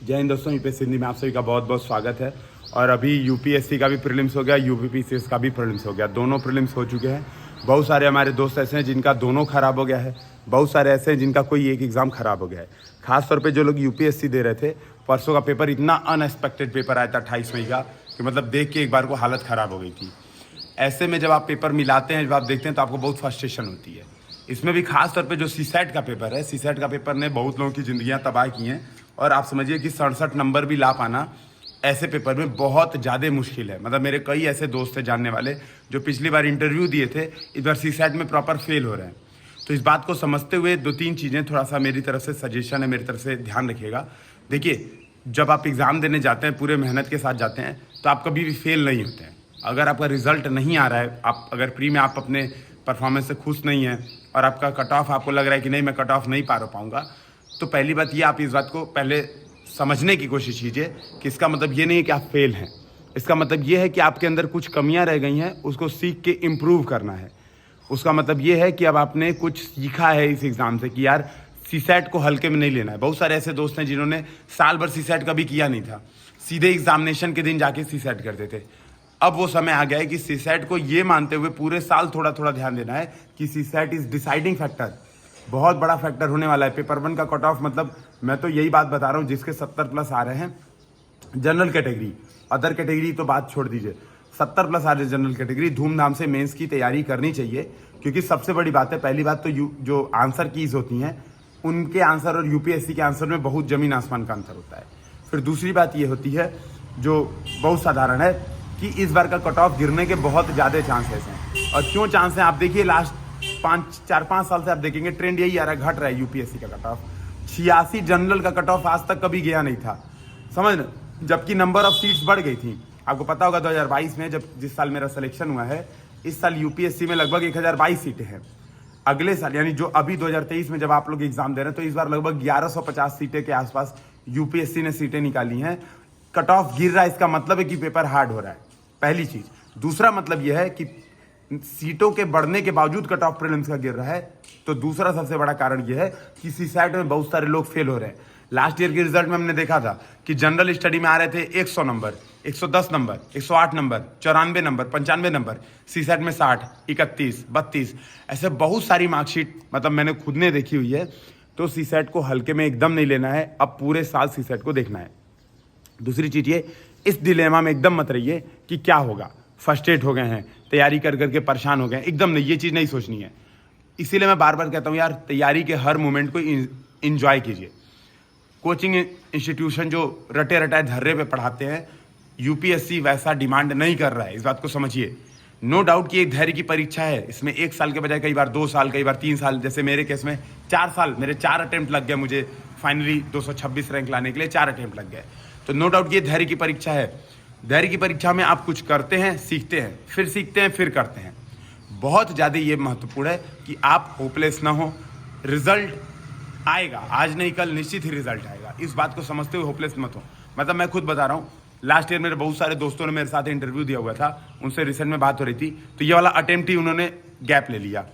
जय हिंद दोस्तों, यूपीएससी हिंदी में आप सभी का बहुत बहुत स्वागत है। और अभी यूपीएससी का भी प्रीलिम्स हो गया, यूपीपीसीएस का भी प्रीलिम्स हो गया, दोनों प्रीलिम्स हो चुके हैं। बहुत सारे हमारे दोस्त ऐसे हैं जिनका दोनों खराब हो गया है, बहुत सारे ऐसे हैं जिनका कोई एक एग्ज़ाम खराब हो गया है। खासतौर पे जो लोग यूपीएससी दे रहे थे, परसों का पेपर इतना अनएक्सपेक्टेड पेपर आया था 28 मई का कि मतलब देख के एक बार को हालत ख़राब हो गई थी। ऐसे में जब आप पेपर मिलाते हैं, जब आप देखते हैं तो आपको बहुत फ्रस्ट्रेशन होती है। इसमें भी खास तौर पे जो सीसैट का पेपर है, सीसैट का पेपर ने बहुत लोगों की ज़िंदगियां तबाह की हैं। और आप समझिए कि 67 नंबर भी ला पाना ऐसे पेपर में बहुत ज़्यादा मुश्किल है। मतलब मेरे कई ऐसे दोस्त थे जानने वाले जो पिछली बार इंटरव्यू दिए थे, इस बार सीसैट में प्रॉपर फेल हो रहे हैं। तो इस बात को समझते हुए 2-3 चीज़ें थोड़ा सा मेरी तरफ से सजेशन है, मेरी तरफ से ध्यान रखिएगा। देखिए, जब आप एग्ज़ाम देने जाते हैं, पूरे मेहनत के साथ जाते हैं, तो आप कभी भी फेल नहीं होते हैं। अगर आपका रिजल्ट नहीं आ रहा है, आप अगर प्री में आप अपने परफॉर्मेंस से खुश नहीं हैं और आपका कट ऑफ आपको लग रहा है कि नहीं, मैं कट ऑफ नहीं पार हो पाऊँगा, तो पहली बात ये, आप इस बात को पहले समझने की कोशिश कीजिए कि इसका मतलब ये नहीं है कि आप फेल हैं। इसका मतलब ये है कि आपके अंदर कुछ कमियां रह गई हैं, उसको सीख के इम्प्रूव करना है। उसका मतलब ये है कि अब आपने कुछ सीखा है इस एग्ज़ाम से कि यार सीसैट को हल्के में नहीं लेना है। बहुत सारे ऐसे दोस्त हैं जिन्होंने साल भर सीसैट कभी किया नहीं था, सीधे एग्जामिनेशन के दिन जाके सीसैट करते थे। अब वो समय आ गया है कि सीसैट को ये मानते हुए पूरे साल थोड़ा थोड़ा ध्यान देना है कि सीसैट इज डिसाइडिंग फैक्टर, बहुत बड़ा फैक्टर होने वाला है। पेपर 1 का कट ऑफ, मतलब मैं तो यही बात बता रहा हूँ, जिसके 70 प्लस आ रहे हैं जनरल कैटेगरी, अदर कैटेगरी तो बात छोड़ दीजिए, 70 प्लस आ रहे हैं जनरल कैटेगरी, धूमधाम से मेंस की तैयारी करनी चाहिए। क्योंकि सबसे बड़ी बात है, पहली बात तो जो आंसर कीज होती हैं उनके आंसर और यूपीएससी के आंसर में बहुत जमीन आसमान का अंतर होता है। फिर दूसरी बात ये होती है जो बहुत साधारण है कि इस बार का कट ऑफ गिरने के बहुत ज़्यादा चांसेस हैं। और क्यों चांस हैं, आप देखिए लास्ट 4-5 साल से आप देखेंगे ट्रेंड यही आ रहा है, घट रहा है यूपीएससी का कट ऑफ। 86 जनरल का कट ऑफ आज तक कभी गया नहीं था, समझ ना, जबकि नंबर ऑफ सीट्स बढ़ गई थी। आपको पता होगा 2022 में जिस साल मेरा सिलेक्शन हुआ है, इस साल यूपीएससी में लगभग 1022 सीटें हैं। अगले साल यानी जो अभी 2023 में जब आप लोग एग्जाम दे रहे हैं, तो इस बार लगभग 1150 सीटें के आसपास यूपीएससी ने सीटें निकाली हैं। कट ऑफ गिर रहा है, इसका मतलब है कि पेपर हार्ड हो रहा है, पहली चीज। दूसरा मतलब यह है कि सीटों के बढ़ने के बावजूद कट ऑफ प्रीलिम्स का गिर रहा है। तो दूसरा सबसे बड़ा कारण यह है कि सीसैट में बहुत सारे लोग फेल हो रहे हैं। लास्ट ईयर के रिजल्ट में हमने देखा था कि जनरल स्टडी में आ रहे थे 100 number, 110 number, 108 number, 94 number, 95 number, CSAT में 60, 31, 32, ऐसे बहुत सारी मार्कशीट मतलब मैंने खुद ने देखी हुई है। तो सीसैट को हल्के में एकदम नहीं लेना है, अब पूरे साल सीसैट को देखना है। दूसरी चीज़ ये, इस डिलेमा में एकदम मत रहिए कि क्या होगा, फ्रस्ट्रेट हो गए हैं, तैयारी कर करके परेशान हो गए हैं, एकदम नहीं, ये चीज़ नहीं सोचनी है। इसीलिए मैं बार बार कहता हूँ यार, तैयारी के हर मोमेंट को इंजॉय कीजिए। कोचिंग इंस्टीट्यूशन जो रटे रटाए धर्रे पे पढ़ाते हैं, यूपीएससी वैसा डिमांड नहीं कर रहा है, इस बात को समझिए। नो डाउट कि एक धैर्य की परीक्षा है, इसमें 1 साल के बजाय कई बार 2 साल, कई बार 3 साल, जैसे मेरे केस में 4 साल, मेरे 4 अटेम्प्ट लग गए मुझे फाइनली 226 रैंक लाने के लिए, 4 अटेम्प्ट लग गए। तो नो डाउट ये धैर्य की परीक्षा है। धैर्य की परीक्षा में आप कुछ करते हैं, सीखते हैं, फिर सीखते हैं, फिर करते हैं। बहुत ज़्यादा ये महत्वपूर्ण है कि आप होपलेस ना हो। रिजल्ट आएगा, आज नहीं कल निश्चित ही रिजल्ट आएगा, इस बात को समझते हुए होपलेस मत हो। मतलब मैं खुद बता रहा हूँ, लास्ट ईयर मेरे बहुत सारे दोस्तों ने मेरे साथ इंटरव्यू दिया हुआ था, उनसे रिसेंट में बात हो रही थी, तो ये वाला अटेम्प्ट ही उन्होंने गैप ले लिया।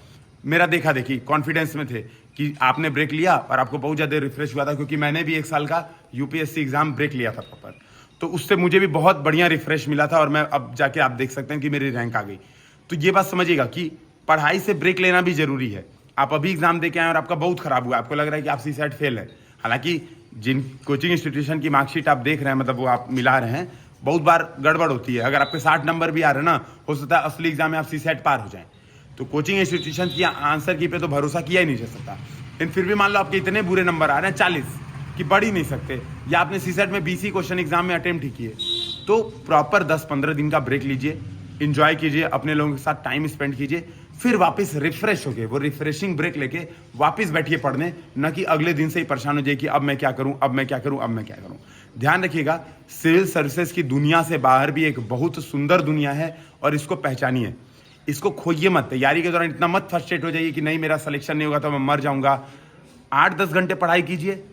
मेरा देखा देखी कॉन्फिडेंस में थे कि आपने ब्रेक लिया और आपको बहुत ज़्यादा रिफ्रेश हुआ था, क्योंकि मैंने भी 1 साल का यूपीएससी एग्जाम ब्रेक लिया था प्रॉपर, तो उससे मुझे भी बहुत बढ़िया रिफ्रेश मिला था। और मैं अब जाके आप देख सकते हैं कि मेरी रैंक आ गई। तो ये बात समझिएगा कि पढ़ाई से ब्रेक लेना भी जरूरी है। आप अभी एग्जाम दे के आए और आपका बहुत खराब हुआ, आपको लग रहा है कि आप सीसैट फेल है, हालांकि जिन कोचिंग इंस्टीट्यूशन की मार्कशीट आप देख रहे हैं, मतलब वो आप मिला रहे हैं, बहुत बार गड़बड़ होती है। अगर आपके 60 नंबर भी आ रहे हैं ना, हो सकता है असली एग्जाम में आप सीसैट पार हो जाएं। तो कोचिंग इंस्टीट्यूशन की आंसर की पे तो भरोसा किया ही नहीं जा सकता। लेकिन फिर भी मान लो आपके इतने बुरे नंबर आ रहे हैं 40 कि बढ़ ही नहीं सकते, या आपने सीसैट में 20 ही क्वेश्चन एग्जाम में अटेम्प्ट ही किए, तो प्रॉपर 10-15 दिन का ब्रेक लीजिए, इंजॉय कीजिए, अपने लोगों के साथ टाइम स्पेंड कीजिए, फिर वापस रिफ्रेश हो गए, वो रिफ्रेशिंग ब्रेक लेके वापस बैठिए पढ़ने, न कि अगले दिन से ही परेशान हो जाए कि अब मैं क्या करूं, अब मैं क्या करूं, अब मैं क्या करूं। ध्यान रखिएगा, सिविल सर्विसेज की दुनिया से बाहर भी एक बहुत सुंदर दुनिया है और इसको पहचानिए, इसको खोइए मत। तैयारी के दौरान इतना मत फ्रस्ट्रेट हो जाइए कि नहीं मेरा सिलेक्शन नहीं होगा तो मैं मर जाऊंगा। 8-10 घंटे पढ़ाई कीजिए,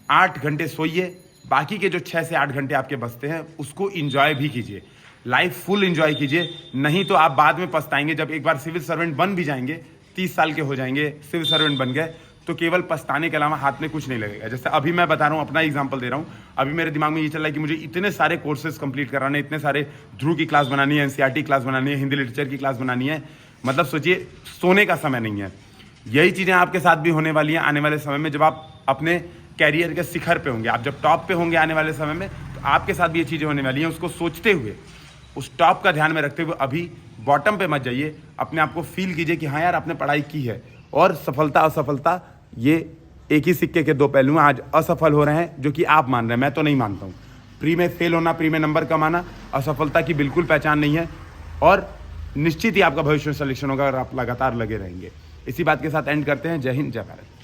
8 घंटे सोइए, बाकी के जो 6 से 8 घंटे आपके बचते हैं उसको इंजॉय भी कीजिए, लाइफ फुल इंजॉय कीजिए। नहीं तो आप बाद में पछताएंगे, जब एक बार सिविल सर्वेंट बन भी जाएंगे, 30 साल के हो जाएंगे, सिविल सर्वेंट बन गए, तो केवल पछताने के अलावा हाथ में कुछ नहीं लगेगा। जैसे अभी मैं बता रहा हूँ, अपना एग्जांपल दे रहा हूँ, अभी मेरे दिमाग में ये चल रहा है कि मुझे इतने सारे कोर्सेज कंप्लीट कराने, इतने सारे ध्रुव की क्लास बनानी है, एनसीईआरटी क्लास बनानी है, हिंदी लिटरेचर की क्लास बनानी है, मतलब सोचिए सोने का समय नहीं है। यही चीज़ें आपके साथ भी होने वाली हैं आने वाले समय में, जब आप अपने कैरियर के शिखर पे होंगे, आप जब टॉप पे होंगे आने वाले समय में, तो आपके साथ भी ये चीज़ें होने वाली हैं। उसको सोचते हुए, उस टॉप का ध्यान में रखते हुए अभी बॉटम पे मत जाइए, अपने आप को फील कीजिए कि हाँ यार आपने पढ़ाई की है। और सफलता असफलता ये एक ही सिक्के के दो पहलू हैं। आज असफल हो रहे हैं जो कि आप मान रहे हैं, मैं तो नहीं मानता हूँ। प्री में फेल होना, प्री में नंबर कमाना असफलता की बिल्कुल पहचान नहीं है, और निश्चित ही आपका भविष्य में सिलेक्शन होगा अगर आप लगातार लगे रहेंगे। इसी बात के साथ एंड करते हैं। जय हिंद, जय भारत।